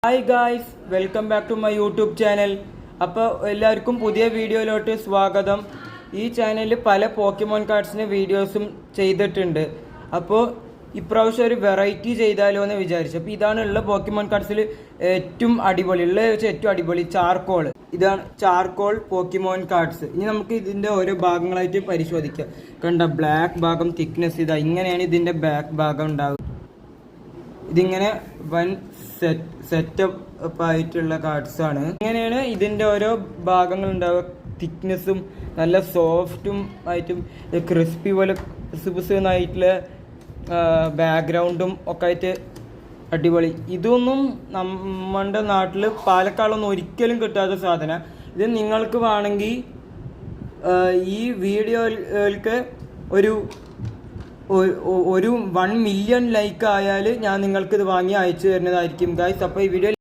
Hi guys, welcome back to my YouTube channel. അപ്പോൾ എല്ലാവർക്കും പുതിയ വീഡിയോയിലോട്ട് സ്വാഗതം. ഈ ചാനലിൽ പല പോക്കിമോൺ കാർഡ്സിൻ്റെ വീഡിയോസും ചെയ്തിട്ടുണ്ട്. അപ്പോൾ ഇപ്രാവശ്യം ഒരു വെറൈറ്റി ചെയ്താലോ എന്ന് വിചാരിച്ചു. അപ്പോൾ ഇതാണ് ഉള്ള പോക്കിമോൺ കാർഡ്സിൽ ഏറ്റവും അടിപൊളി, ഉള്ളത് വെച്ചാൽ ഏറ്റവും അടിപൊളി ചാർക്കോൾ. ഇതാണ് ചാർക്കോൾ പോക്കിമോൺ കാർഡ്സ്. ഇനി നമുക്ക് ഇതിൻ്റെ ഓരോ ഭാഗങ്ങളായിട്ട് പരിശോധിക്കാം. കണ്ട ബ്ലാക്ക് ഭാഗം തിക്നെസ് ഇതാ, ഇങ്ങനെയാണ് ഇതിൻ്റെ ബാക്ക് ഭാഗം ഉണ്ടാവുക. ഇതിങ്ങനെ വൺ സെറ്റപ്പ് ആയിട്ടുള്ള കാർഡ്സ് ആണ്. ഇങ്ങനെയാണ് ഇതിൻ്റെ ഓരോ ഭാഗങ്ങൾ ഉണ്ടാവുക. തിക്നെസ്സും നല്ല സോഫ്റ്റും ആയിട്ടും ക്രിസ്പി പോലെ ആയിട്ടുള്ള ബാക്ക്ഗ്രൗണ്ടും ഒക്കെ ആയിട്ട് അടിപൊളി. ഇതൊന്നും നമ്മുടെ നാട്ടിൽ പാലക്കാടൊന്നും ഒരിക്കലും കിട്ടാത്ത സാധനം. ഇത് നിങ്ങൾക്ക് വേണമെങ്കിൽ ഈ വീഡിയോയിലേക്ക് ഒരു 1 മില്യൺ ലൈക്ക് ആയാൽ ഞാൻ നിങ്ങൾക്ക് ഇത് വാങ്ങി അയച്ചു തരുന്നതായിരിക്കും ഗായ്സ്. അപ്പോൾ ഈ വീഡിയോ